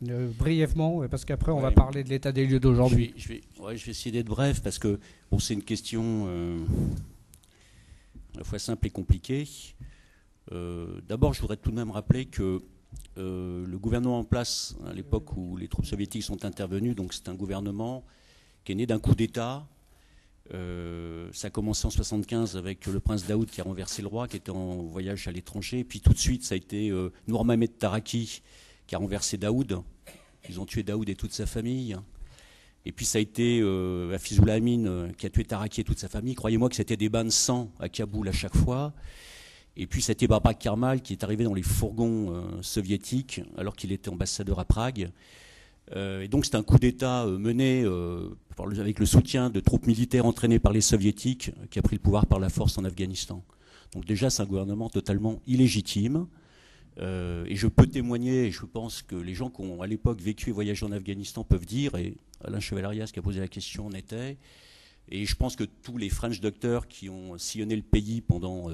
brièvement, parce qu'après on va parler de l'état des lieux d'aujourd'hui. Je vais essayer d'être bref parce que bon, c'est une question à la fois simple et compliquée. D'abord, je voudrais tout de même rappeler que le gouvernement en place à l'époque où les troupes soviétiques sont intervenues, donc c'est un gouvernement qui est né d'un coup d'État. Ça a commencé en 1975 avec le prince Daoud qui a renversé le roi, qui était en voyage à l'étranger. Puis tout de suite, ça a été Nour Mohamed Taraki qui a renversé Daoud. Ils ont tué Daoud et toute sa famille. Et puis ça a été Hafizullah Amin qui a tué Taraki et toute sa famille. Croyez-moi que c'était des bains de sang à Kaboul à chaque fois. Et puis c'était Babak Karmal qui est arrivé dans les fourgons soviétiques alors qu'il était ambassadeur à Prague. Et donc c'est un coup d'État mené avec le soutien de troupes militaires entraînées par les soviétiques qui a pris le pouvoir par la force en Afghanistan. Donc déjà c'est un gouvernement totalement illégitime. Et je peux témoigner, et je pense que les gens qui ont à l'époque vécu et voyagé en Afghanistan peuvent dire, et Alain Chevalarias qui a posé la question en était, et je pense que tous les French doctors qui ont sillonné le pays pendant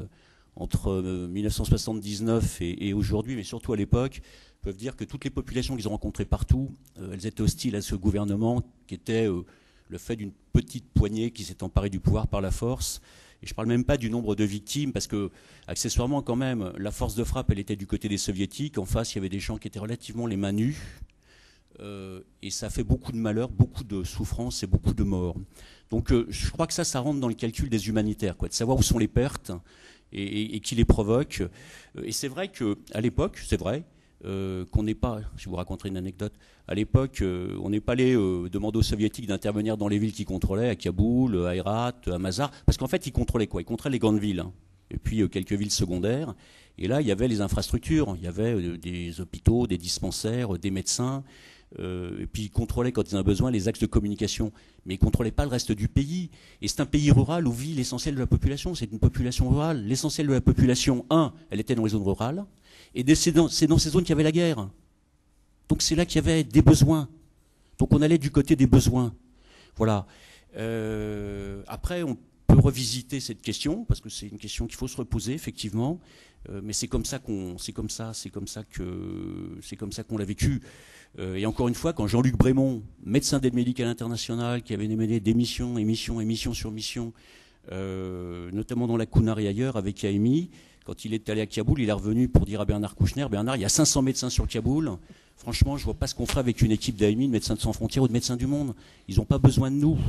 entre 1979 et aujourd'hui, mais surtout à l'époque, peuvent dire que toutes les populations qu'ils ont rencontrées partout, elles étaient hostiles à ce gouvernement qui était le fait d'une petite poignée qui s'est emparée du pouvoir par la force. Et je ne parle même pas du nombre de victimes, parce que, accessoirement, quand même, la force de frappe, elle était du côté des soviétiques. En face, il y avait des gens qui étaient relativement les mains nues. Et ça a fait beaucoup de malheurs, beaucoup de souffrances et beaucoup de morts. Donc je crois que ça rentre dans le calcul des humanitaires, quoi, de savoir où sont les pertes et qui les provoque. Et c'est vrai qu'à l'époque, c'est vrai, qu'on n'est pas, je vous raconterai une anecdote, à l'époque, on n'est pas allé demander aux soviétiques d'intervenir dans les villes qu'ils contrôlaient, à Kaboul, à Herat, à Mazar, parce qu'en fait, ils contrôlaient quoi? Ils contrôlaient les grandes villes, hein, et puis quelques villes secondaires. Et là, il y avait les infrastructures, il y avait des hôpitaux, des dispensaires, des médecins, et puis ils contrôlaient, quand ils en avaient besoin, les axes de communication. Mais ils ne contrôlaient pas le reste du pays. Et c'est un pays rural où vit l'essentiel de la population. C'est une population rurale. L'essentiel de la population, elle était dans les zones rurales. Et c'est dans ces zones qu'il y avait la guerre. Donc c'est là qu'il y avait des besoins. Donc on allait du côté des besoins. Voilà. Après, on peut revisiter cette question, parce que c'est une question qu'il faut se reposer, effectivement. Mais c'est comme ça qu'on l'a vécu. Et encore une fois, quand Jean-Luc Brémond, médecin d'aide médicale internationale, qui avait mené des missions sur mission, notamment dans la Kunar et ailleurs, avec AMI, quand il est allé à Kaboul, il est revenu pour dire à Bernard Kouchner, Bernard, il y a 500 médecins sur Kaboul. Franchement, je ne vois pas ce qu'on ferait avec une équipe d'AMI, de Médecins sans frontières ou de Médecins du Monde. Ils n'ont pas besoin de nous.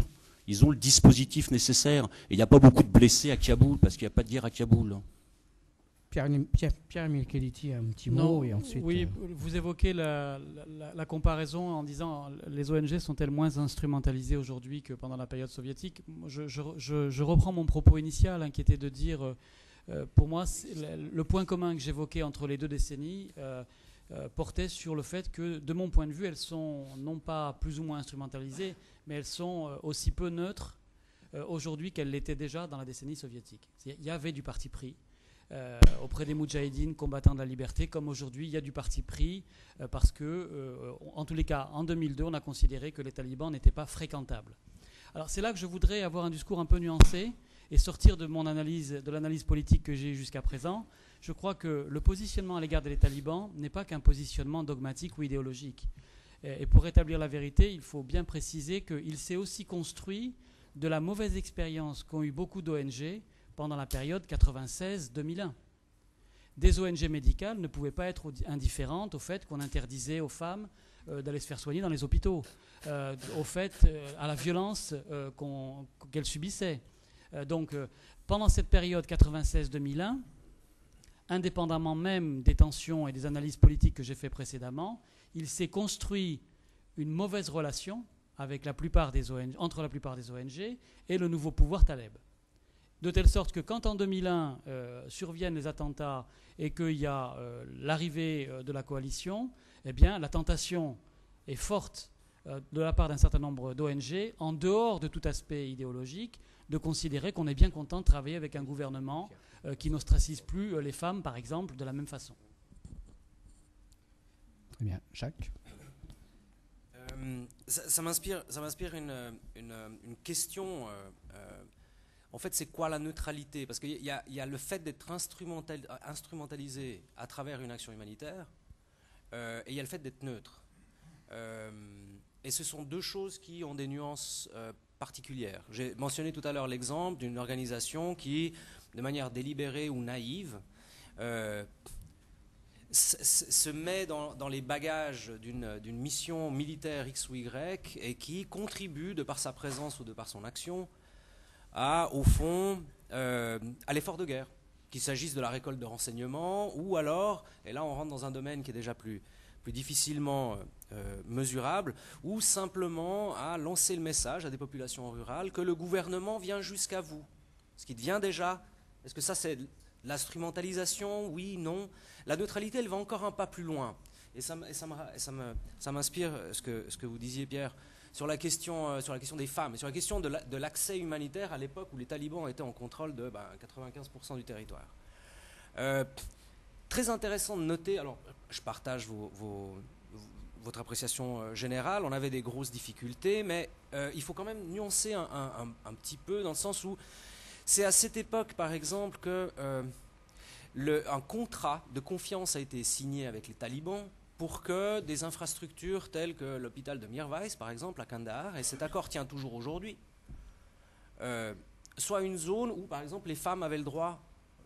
Ils ont le dispositif nécessaire. Et il n'y a pas beaucoup de blessés à Kaboul, parce qu'il n'y a pas de guerre à Kaboul. Pierre Micheliti, un petit mot et ensuite... Oui, vous évoquez la comparaison en disant les ONG sont-elles moins instrumentalisées aujourd'hui que pendant la période soviétique. Je reprends mon propos initial, hein, qui était de dire, pour moi, le point commun que j'évoquais entre les deux décennies portait sur le fait que, de mon point de vue, elles sont non pas plus ou moins instrumentalisées, mais elles sont aussi peu neutres aujourd'hui qu'elles l'étaient déjà dans la décennie soviétique. Il y avait du parti pris. Auprès des moudjahidines combattants de la liberté, comme aujourd'hui il y a du parti pris, parce que, en tous les cas, en 2002, on a considéré que les talibans n'étaient pas fréquentables. Alors c'est là que je voudrais avoir un discours un peu nuancé et sortir de mon analyse, de l'analyse politique que j'ai eue jusqu'à présent. Je crois que le positionnement à l'égard des talibans n'est pas qu'un positionnement dogmatique ou idéologique. Et pour rétablir la vérité, il faut bien préciser qu'il s'est aussi construit de la mauvaise expérience qu'ont eu beaucoup d'ONG pendant la période 96-2001. Des ONG médicales ne pouvaient pas être indifférentes au fait qu'on interdisait aux femmes d'aller se faire soigner dans les hôpitaux, au fait, à la violence qu'elles subissaient. Donc, pendant cette période 96-2001, indépendamment même des tensions et des analyses politiques que j'ai fait précédemment, il s'est construit une mauvaise relation avec la plupart des ONG, entre la plupart des ONG et le nouveau pouvoir Taleb. De telle sorte que quand en 2001 surviennent les attentats et qu'il y a l'arrivée de la coalition, eh bien la tentation est forte de la part d'un certain nombre d'ONG, en dehors de tout aspect idéologique, de considérer qu'on est bien content de travailler avec un gouvernement qui n'ostracise plus les femmes, par exemple, de la même façon. Très bien. Jacques ? Ça m'inspire une question... En fait, c'est quoi la neutralité? Parce qu'il y a le fait d'être instrumentalisé à travers une action humanitaire, et il y a le fait d'être neutre. Et ce sont deux choses qui ont des nuances particulières. J'ai mentionné tout à l'heure l'exemple d'une organisation qui, de manière délibérée ou naïve, se met dans les bagages d'une mission militaire X ou Y et qui contribue, de par sa présence ou de par son action, au fond, à l'effort de guerre, qu'il s'agisse de la récolte de renseignements ou alors, et là on rentre dans un domaine qui est déjà plus difficilement mesurable, ou simplement à lancer le message à des populations rurales que le gouvernement vient jusqu'à vous. Ce qui devient déjà, est-ce que ça c'est l'instrumentalisation? Oui, non. La neutralité, elle va encore un pas plus loin. Et ça m'inspire ce que vous disiez, Pierre, sur la question des femmes, et sur la question de l'accès humanitaire à l'époque où les talibans étaient en contrôle de 95% du territoire. Très intéressant de noter, alors je partage votre appréciation générale, on avait des grosses difficultés, mais il faut quand même nuancer un petit peu, dans le sens où c'est à cette époque, par exemple, que un contrat de confiance a été signé avec les talibans pour que des infrastructures telles que l'hôpital de Mirwais, par exemple, à Kandahar, et cet accord tient toujours aujourd'hui, soit une zone où, par exemple, les femmes avaient le droit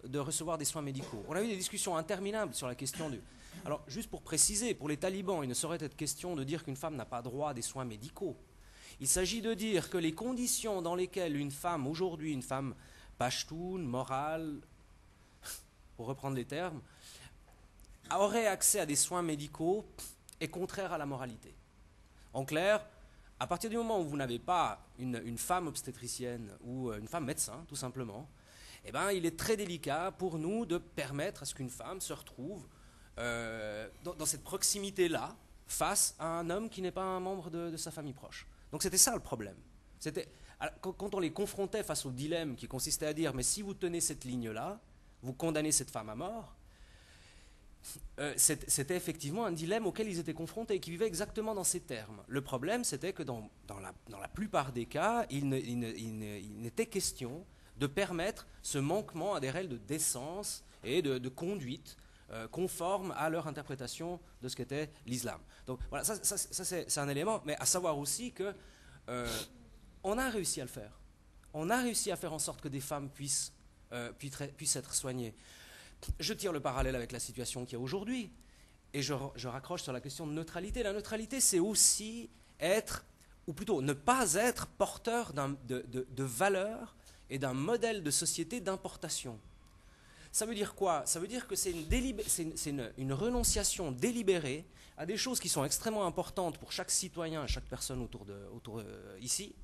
de recevoir des soins médicaux. On a eu des discussions interminables sur la question du... Alors, juste pour préciser, pour les talibans, il ne saurait être question de dire qu'une femme n'a pas droit à des soins médicaux. Il s'agit de dire que les conditions dans lesquelles une femme, aujourd'hui, une femme pachtoune, morale, pour reprendre les termes, aurait accès à des soins médicaux est contraire à la moralité. En clair, à partir du moment où vous n'avez pas une femme obstétricienne ou une femme médecin, tout simplement, eh ben, il est très délicat pour nous de permettre à ce qu'une femme se retrouve dans cette proximité-là face à un homme qui n'est pas un membre de sa famille proche. Donc c'était ça le problème. Quand on les confrontait face au dilemme qui consistait à dire « mais si vous tenez cette ligne-là, vous condamnez cette femme à mort », c'était effectivement un dilemme auquel ils étaient confrontés et qui vivait exactement dans ces termes. Le problème, c'était que dans la plupart des cas, il n'était question de permettre ce manquement à des règles de décence et de conduite conformes à leur interprétation de ce qu'était l'islam. Donc voilà, ça c'est un élément, mais à savoir aussi que on a réussi à le faire. On a réussi à faire en sorte que des femmes puissent être soignées. Je tire le parallèle avec la situation qu'il y a aujourd'hui et je raccroche sur la question de neutralité. La neutralité, c'est aussi être, ou plutôt ne pas être porteur de valeurs et d'un modèle de société d'importation. Ça veut dire quoi? Ça veut dire que c'est une renonciation délibérée à des choses qui sont extrêmement importantes pour chaque citoyen, chaque personne autour ici,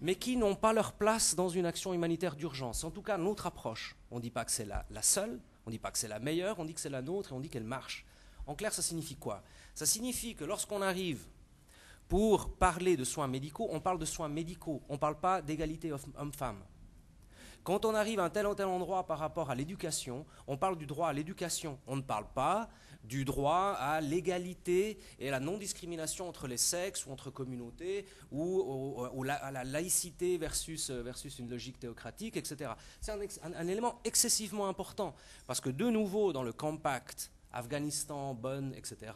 mais qui n'ont pas leur place dans une action humanitaire d'urgence. En tout cas, notre approche, on ne dit pas que c'est la seule, on ne dit pas que c'est la meilleure, on dit que c'est la nôtre et on dit qu'elle marche. En clair, ça signifie quoi? Ça signifie que lorsqu'on arrive pour parler de soins médicaux, on parle de soins médicaux, on ne parle pas d'égalité homme-femme. Quand on arrive à un tel ou tel endroit par rapport à l'éducation, on parle du droit à l'éducation. On ne parle pas du droit à l'égalité et à la non-discrimination entre les sexes ou entre communautés ou à la laïcité versus une logique théocratique, etc. C'est un élément excessivement important parce que de nouveau dans le compact Afghanistan, Bonn, etc.,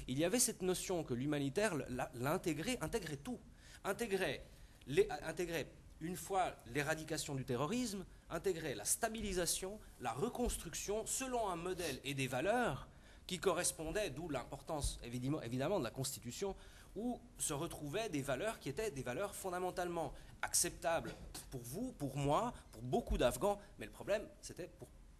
il y avait cette notion que l'humanitaire intégrait tout. Intégrait une fois l'éradication du terrorisme, intégrer la stabilisation, la reconstruction selon un modèle et des valeurs qui correspondaient, d'où l'importance évidemment de la Constitution, où se retrouvaient des valeurs qui étaient des valeurs fondamentalement acceptables pour vous, pour moi, pour beaucoup d'Afghans, mais le problème, c'était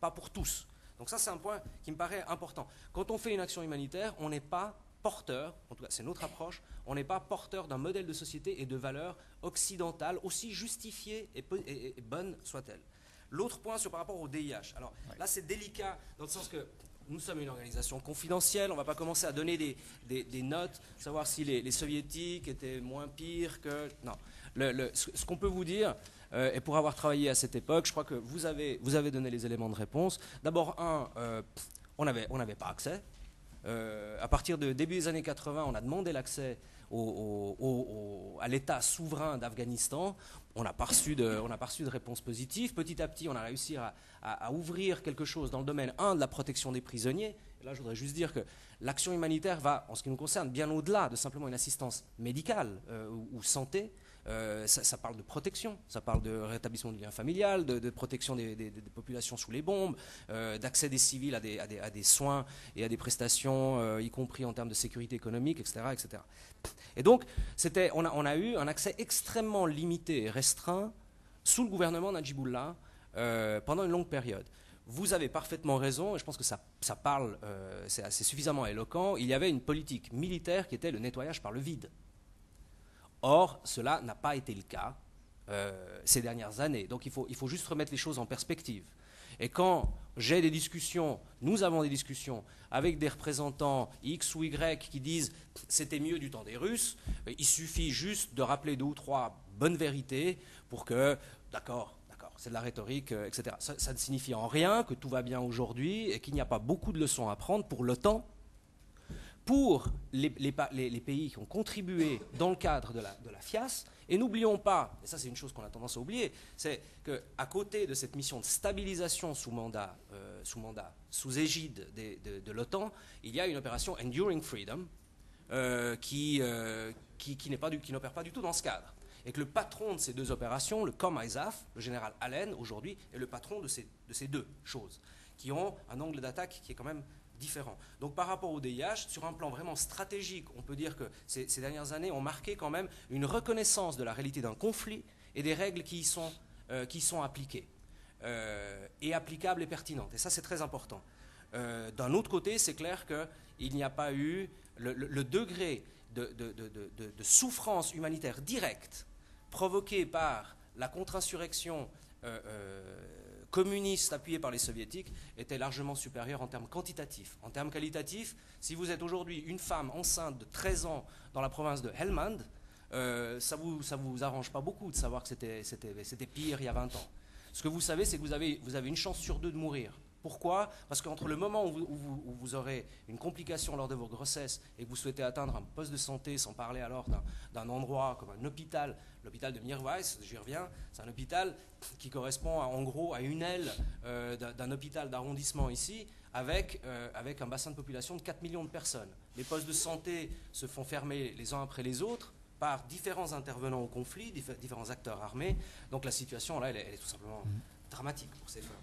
pas pour tous. Donc ça, c'est un point qui me paraît important. Quand on fait une action humanitaire, on n'est pas porteur, en tout cas c'est notre approche, on n'est pas porteur d'un modèle de société et de valeurs occidentales, aussi justifiées et bonnes soient-elles. L'autre point par rapport au DIH. Alors là c'est délicat dans le sens que nous sommes une organisation confidentielle, on ne va pas commencer à donner des notes, savoir si les soviétiques étaient moins pires que... Non. Ce qu'on peut vous dire, et pour avoir travaillé à cette époque, je crois que vous avez donné les éléments de réponse. D'abord, on n'avait pas accès. À partir de début des années 80, on a demandé l'accès à l'État souverain d'Afghanistan. On n'a pas reçu de réponse positive. Petit à petit, on a réussi à ouvrir quelque chose dans le domaine, de la protection des prisonniers. Et là, je voudrais juste dire que l'action humanitaire va, en ce qui nous concerne, bien au-delà de simplement une assistance médicale ou santé. Ça parle de protection, ça parle de rétablissement du lien familial, de protection des populations sous les bombes, d'accès des civils à des soins et à des prestations, y compris en termes de sécurité économique, etc. etc. Et donc, on a eu un accès extrêmement limité et restreint sous le gouvernement Najibullah pendant une longue période. Vous avez parfaitement raison, et je pense que ça parle, c'est assez suffisamment éloquent. Il y avait une politique militaire qui était le nettoyage par le vide. Or, cela n'a pas été le cas ces dernières années. Donc il faut juste remettre les choses en perspective. Et quand j'ai des discussions, nous avons des discussions avec des représentants X ou Y qui disent « c'était mieux du temps des Russes », il suffit juste de rappeler 2 ou 3 bonnes vérités pour que, d'accord, c'est de la rhétorique, etc. Ça ne signifie en rien que tout va bien aujourd'hui et qu'il n'y a pas beaucoup de leçons à prendre pour l'OTAN, pour les pays qui ont contribué dans le cadre de la FIAS. Et n'oublions pas, et ça c'est une chose qu'on a tendance à oublier, c'est qu'à côté de cette mission de stabilisation sous égide de l'OTAN, il y a une opération Enduring Freedom qui n'opère pas du tout dans ce cadre. Et que le patron de ces 2 opérations, le COM ISAF, le général Allen, aujourd'hui, est le patron de ces 2 choses, qui ont un angle d'attaque qui est quand même différent. Donc par rapport au DIH, sur un plan vraiment stratégique, on peut dire que ces dernières années ont marqué quand même une reconnaissance de la réalité d'un conflit et des règles qui y sont appliquées, et applicables et pertinentes. Et ça, c'est très important. D'un autre côté, c'est clair qu'il n'y a pas eu le degré de souffrance humanitaire directe provoquée par la contre-insurrection communiste appuyée par les soviétiques était largement supérieur en termes quantitatifs. En termes qualitatifs, si vous êtes aujourd'hui une femme enceinte de 13 ans dans la province de Helmand, ça vous arrange pas beaucoup de savoir que c'était pire il y a 20 ans. Ce que vous savez, c'est que vous avez une chance sur 2 de mourir. Pourquoi ? Parce qu'entre le moment où vous aurez une complication lors de vos grossesses et que vous souhaitez atteindre un poste de santé, sans parler alors d'un endroit comme un hôpital, l'hôpital de Mirwais, j'y reviens, c'est un hôpital qui correspond en gros à une aile d'un hôpital d'arrondissement ici, avec un bassin de population de 4 millions de personnes. Les postes de santé se font fermer les uns après les autres par différents intervenants au conflit, différents acteurs armés. Donc la situation là, elle est tout simplement dramatique pour ces femmes.